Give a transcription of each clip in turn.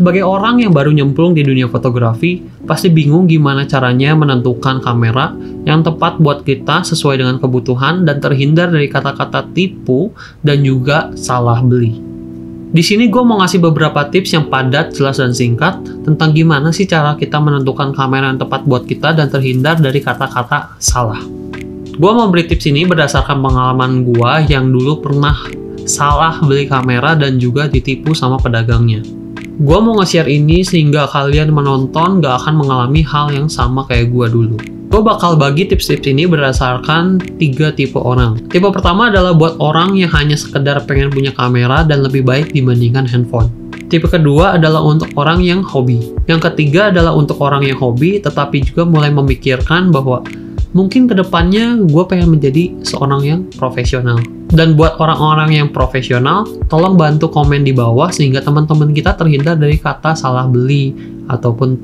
Sebagai orang yang baru nyemplung di dunia fotografi, pasti bingung gimana caranya menentukan kamera yang tepat buat kita sesuai dengan kebutuhan dan terhindar dari kata-kata tipu dan juga salah beli. Di sini gue mau ngasih beberapa tips yang padat, jelas, dan singkat tentang gimana sih cara kita menentukan kamera yang tepat buat kita dan terhindar dari kata-kata salah. Gue mau beri tips ini berdasarkan pengalaman gue yang dulu pernah salah beli kamera dan juga ditipu sama pedagangnya. Gue mau nge-share ini sehingga kalian menonton gak akan mengalami hal yang sama kayak gue dulu. Gue bakal bagi tips-tips ini berdasarkan 3 tipe orang. Tipe pertama adalah buat orang yang hanya sekedar pengen punya kamera dan lebih baik dibandingkan handphone. Tipe kedua adalah untuk orang yang hobi. Yang ketiga adalah untuk orang yang hobi tetapi juga mulai memikirkan bahwa mungkin kedepannya gue pengen menjadi seorang yang profesional. Dan buat orang-orang yang profesional, tolong bantu komen di bawah sehingga teman-teman kita terhindar dari kata salah beli ataupun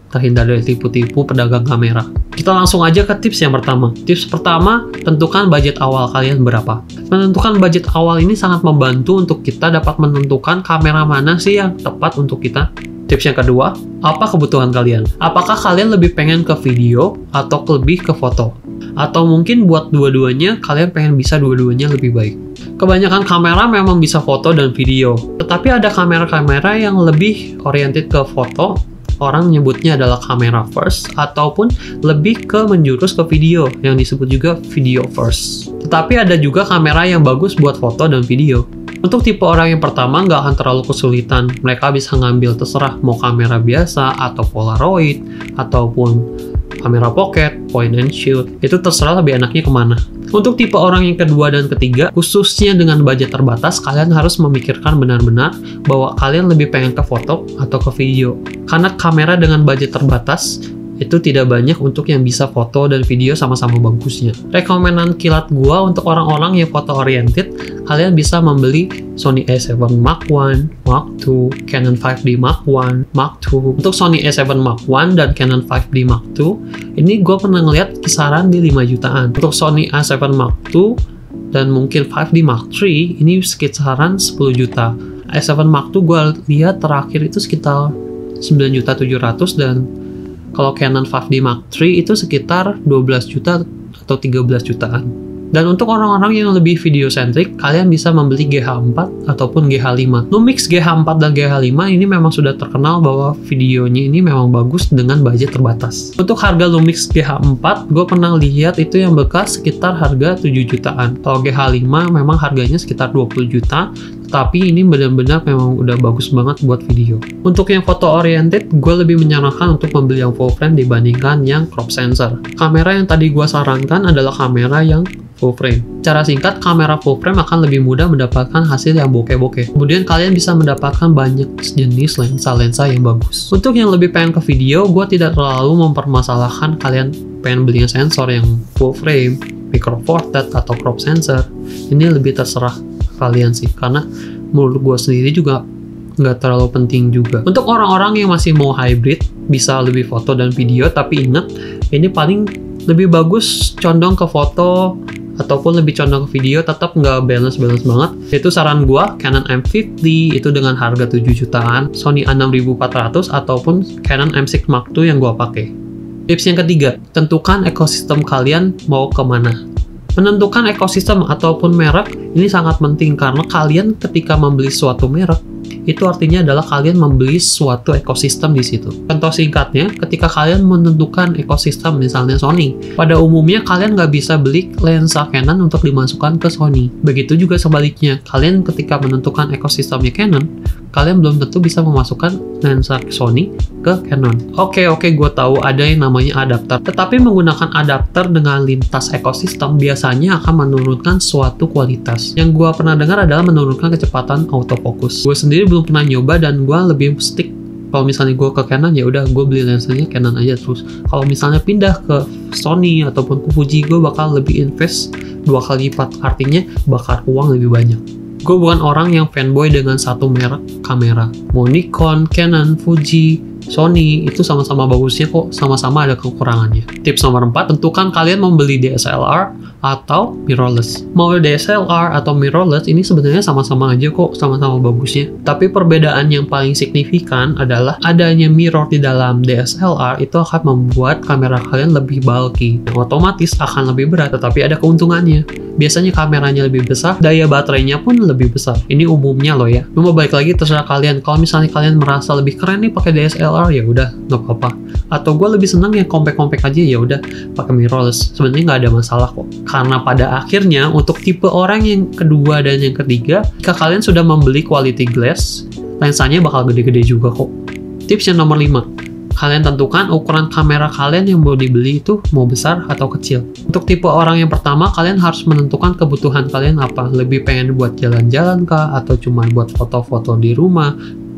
terhindar dari tipu-tipu pedagang kamera. Kita langsung aja ke tips yang pertama. Tips pertama, tentukan budget awal kalian berapa. Menentukan budget awal ini sangat membantu untuk kita dapat menentukan kamera mana sih yang tepat untuk kita. Tips yang kedua, apa kebutuhan kalian? Apakah kalian lebih pengen ke video atau lebih ke foto? Atau mungkin buat dua-duanya, kalian pengen bisa dua-duanya lebih baik. Kebanyakan kamera memang bisa foto dan video, tetapi ada kamera-kamera yang lebih oriented ke foto, orang nyebutnya adalah kamera first, ataupun lebih ke menjurus ke video, yang disebut juga video first. Tetapi ada juga kamera yang bagus buat foto dan video. Untuk tipe orang yang pertama nggak akan terlalu kesulitan, mereka bisa ngambil terserah mau kamera biasa, atau polaroid, ataupun kamera pocket, point and shoot, itu terserah lebih enaknya kemana. Untuk tipe orang yang kedua dan ketiga, khususnya dengan budget terbatas, kalian harus memikirkan benar-benar bahwa kalian lebih pengen ke foto atau ke video. Karena kamera dengan budget terbatas, itu tidak banyak untuk yang bisa foto dan video sama-sama bagusnya. Rekomenan kilat gua untuk orang-orang yang foto oriented, kalian bisa membeli Sony A7 Mark I, Mark II, Canon 5D Mark I, Mark II. Untuk Sony A7 Mark I dan Canon 5D Mark II, ini gue pernah ngeliat kisaran di 5 jutaan. Untuk Sony A7 Mark II dan mungkin 5D Mark III, ini sekitaran 10 juta. A7 Mark II gue lihat terakhir itu sekitar 9.700.000 dan kalau Canon 5D Mark III itu sekitar 12 juta atau 13 jutaan. Dan untuk orang-orang yang lebih video-centric, kalian bisa membeli GH4 ataupun GH5. Lumix GH4 dan GH5 ini memang sudah terkenal bahwa videonya ini memang bagus dengan budget terbatas. Untuk harga Lumix GH4, gue pernah lihat itu yang bekas sekitar harga 7 jutaan. Kalau GH5 memang harganya sekitar 20 juta, tapi ini benar-benar memang udah bagus banget buat video. Untuk yang foto oriented, gue lebih menyarankan untuk membeli yang full frame dibandingkan yang crop sensor. Kamera yang tadi gue sarankan adalah kamera yang full frame. Cara singkat, kamera full frame akan lebih mudah mendapatkan hasil yang bokeh-bokeh. Kemudian kalian bisa mendapatkan banyak jenis lensa-lensa yang bagus. Untuk yang lebih pengen ke video, gue tidak terlalu mempermasalahkan kalian pengen beli yang sensor yang full frame, micro four thirds atau crop sensor. Ini lebih terserah kalian sih, karena menurut gue sendiri juga nggak terlalu penting juga. Untuk orang-orang yang masih mau hybrid, bisa lebih foto dan video, tapi ingat, ini paling lebih bagus condong ke foto ataupun lebih condong ke video, tetap nggak balance banget. Itu saran gua, Canon M50 itu dengan harga 7 jutaan, Sony A6400 ataupun Canon M6 Mark II yang gua pakai. Tips yang ketiga, tentukan ekosistem kalian mau kemana. Menentukan ekosistem ataupun merek ini sangat penting karena kalian ketika membeli suatu merek, itu artinya adalah kalian membeli suatu ekosistem di situ. Contoh singkatnya, ketika kalian menentukan ekosistem misalnya Sony, pada umumnya kalian nggak bisa beli lensa Canon untuk dimasukkan ke Sony. Begitu juga sebaliknya, kalian ketika menentukan ekosistemnya Canon, kalian belum tentu bisa memasukkan lensa Sony ke Canon. Oke, gue tahu ada yang namanya adapter. Tetapi menggunakan adapter dengan lintas ekosistem biasanya akan menurunkan suatu kualitas. Yang gue pernah dengar adalah menurunkan kecepatan autofocus. Gue sendiri belum pernah nyoba dan gue lebih stick. Kalau misalnya gue ke Canon, ya udah gue beli lensanya Canon aja terus. Kalau misalnya pindah ke Sony ataupun ke Fuji, gue bakal lebih invest 2 kali lipat. Artinya bakar uang lebih banyak. Gue bukan orang yang fanboy dengan satu merek kamera. Mau Nikon, Canon, Fuji, Sony, itu sama-sama bagusnya kok, sama-sama ada kekurangannya. Tips nomor 4, tentukan kalian membeli DSLR atau mirrorless. Mau DSLR atau mirrorless ini sebenarnya sama-sama aja kok, sama-sama bagusnya. Tapi perbedaan yang paling signifikan adalah adanya mirror di dalam DSLR itu akan membuat kamera kalian lebih bulky. Yang otomatis akan lebih berat, tetapi ada keuntungannya. Biasanya kameranya lebih besar, daya baterainya pun lebih besar. Ini umumnya loh ya. Cuma balik lagi terserah kalian. Kalau misalnya kalian merasa lebih keren nih pakai DSLR, ya udah nggak apa-apa. Atau gue lebih seneng yang compact aja, ya udah pakai mirrorless. Sebenarnya nggak ada masalah kok. Karena pada akhirnya untuk tipe orang yang kedua dan yang ketiga, jika kalian sudah membeli quality glass, lensanya bakal gede-gede juga kok. Tips yang nomor 5. Kalian tentukan ukuran kamera kalian yang mau dibeli itu mau besar atau kecil. Untuk tipe orang yang pertama, kalian harus menentukan kebutuhan kalian apa. Lebih pengen buat jalan-jalan kah? Atau cuma buat foto-foto di rumah?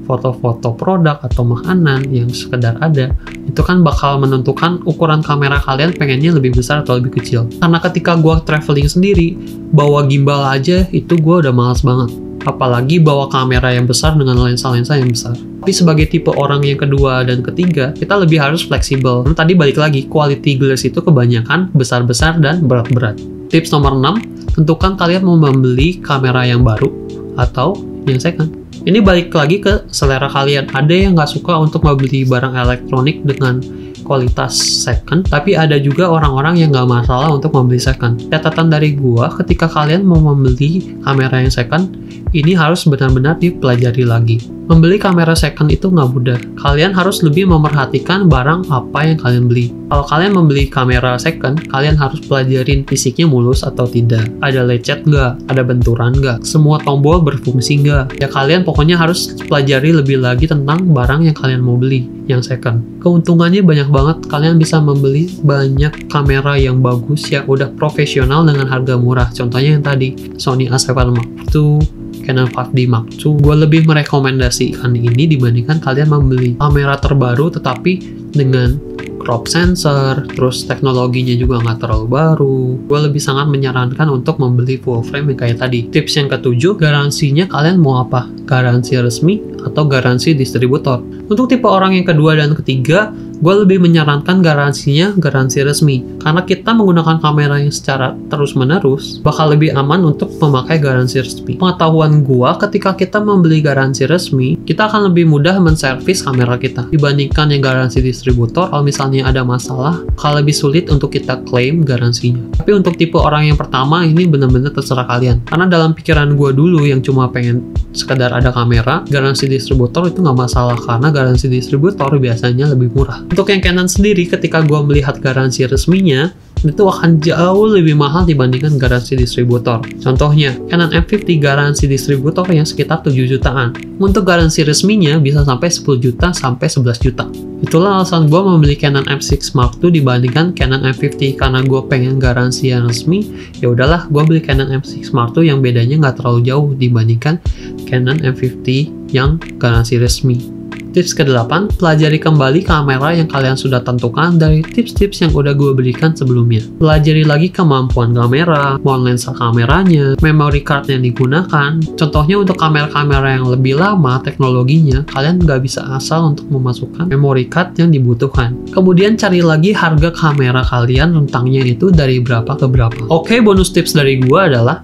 Foto-foto produk atau makanan yang sekedar ada, itu kan bakal menentukan ukuran kamera kalian pengennya lebih besar atau lebih kecil. Karena ketika gue traveling sendiri, bawa gimbal aja itu gue udah males banget. Apalagi bawa kamera yang besar dengan lensa-lensa yang besar. Tapi sebagai tipe orang yang kedua dan ketiga, kita lebih harus fleksibel. Tadi balik lagi, quality glass itu kebanyakan besar-besar dan berat-berat. Tips nomor 6, tentukan kalian mau membeli kamera yang baru atau yang second. Ini balik lagi ke selera kalian. Ada yang nggak suka untuk membeli barang elektronik dengan kualitas second, tapi ada juga orang-orang yang nggak masalah untuk membeli second. Catatan dari gua, ketika kalian mau membeli kamera yang second, ini harus benar-benar dipelajari lagi. Membeli kamera second itu nggak mudah. Kalian harus lebih memperhatikan barang apa yang kalian beli. Kalau kalian membeli kamera second, kalian harus pelajarin fisiknya mulus atau tidak. Ada lecet nggak? Ada benturan nggak? Semua tombol berfungsi nggak? Ya kalian pokoknya harus pelajari lebih lagi tentang barang yang kalian mau beli, yang second. Keuntungannya banyak banget. Kalian bisa membeli banyak kamera yang bagus yang udah profesional dengan harga murah. Contohnya yang tadi, Sony A7 Mark II, Canon 5D Mark II. Gue lebih merekomendasikan ini dibandingkan kalian membeli kamera terbaru tetapi dengan crop sensor, terus teknologinya juga nggak terlalu baru. Gue lebih sangat menyarankan untuk membeli full frame yang kayak tadi. Tips yang ketujuh, garansinya kalian mau apa? Garansi resmi atau garansi distributor? Untuk tipe orang yang kedua dan ketiga, gue lebih menyarankan garansinya garansi resmi. Karena kita menggunakan kamera yang secara terus-menerus, bakal lebih aman untuk memakai garansi resmi. Pengetahuan gue, ketika kita membeli garansi resmi, kita akan lebih mudah menservis kamera kita. Dibandingkan yang garansi distributor, kalau misalnya ada masalah, bakal lebih sulit untuk kita klaim garansinya. Tapi untuk tipe orang yang pertama, ini benar-benar terserah kalian. Karena dalam pikiran gue dulu yang cuma pengen sekedar ada kamera, garansi distributor itu nggak masalah. Karena garansi distributor biasanya lebih murah. Untuk yang Canon sendiri, ketika gue melihat garansi resminya, itu akan jauh lebih mahal dibandingkan garansi distributor. Contohnya, Canon M50 garansi distributor yang sekitar 7 jutaan. Untuk garansi resminya bisa sampai 10 juta sampai 11 juta. Itulah alasan gue membeli Canon M6 Mark II dibandingkan Canon M50. Karena gue pengen garansi yang resmi, ya udahlah gue beli Canon M6 Mark II yang bedanya nggak terlalu jauh dibandingkan Canon M50 yang garansi resmi. Tips ke-8, pelajari kembali kamera yang kalian sudah tentukan dari tips-tips yang udah gue berikan sebelumnya. Pelajari lagi kemampuan kamera, mount lensa kameranya, memory card yang digunakan. Contohnya untuk kamera-kamera yang lebih lama teknologinya, kalian nggak bisa asal untuk memasukkan memory card yang dibutuhkan. Kemudian cari lagi harga kamera kalian rentangnya itu dari berapa ke berapa. Oke, bonus tips dari gue adalah,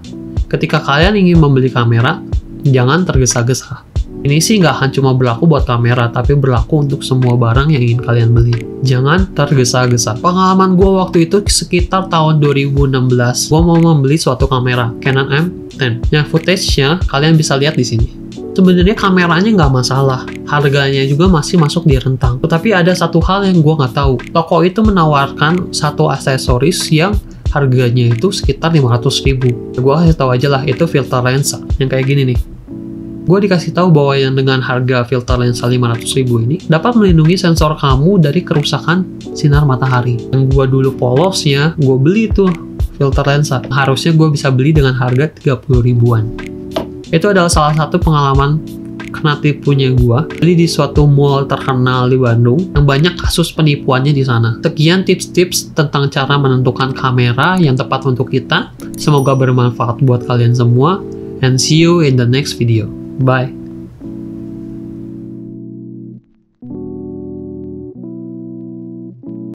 ketika kalian ingin membeli kamera, jangan tergesa-gesa. Ini sih nggak akan cuma berlaku buat kamera, tapi berlaku untuk semua barang yang ingin kalian beli. Jangan tergesa-gesa. Pengalaman gue waktu itu sekitar tahun 2016, gue mau membeli suatu kamera, Canon M10. Yang footage-nya kalian bisa lihat di sini. Sebenarnya kameranya nggak masalah, harganya juga masih masuk di rentang. Tetapi ada satu hal yang gue nggak tahu. Toko itu menawarkan satu aksesoris yang harganya itu sekitar 500.000. Gue kasih tahu aja lah, itu filter lensa yang kayak gini nih. Gue dikasih tahu bahwa yang dengan harga filter lensa 500.000 ini dapat melindungi sensor kamu dari kerusakan sinar matahari. Yang gue dulu polosnya, gue beli tuh filter lensa. Harusnya gue bisa beli dengan harga 30 ribuan. Itu adalah salah satu pengalaman kena tipunya gue. Beli di suatu mall terkenal di Bandung yang banyak kasus penipuannya di sana. Sekian tips-tips tentang cara menentukan kamera yang tepat untuk kita. Semoga bermanfaat buat kalian semua. And see you in the next video. Bye.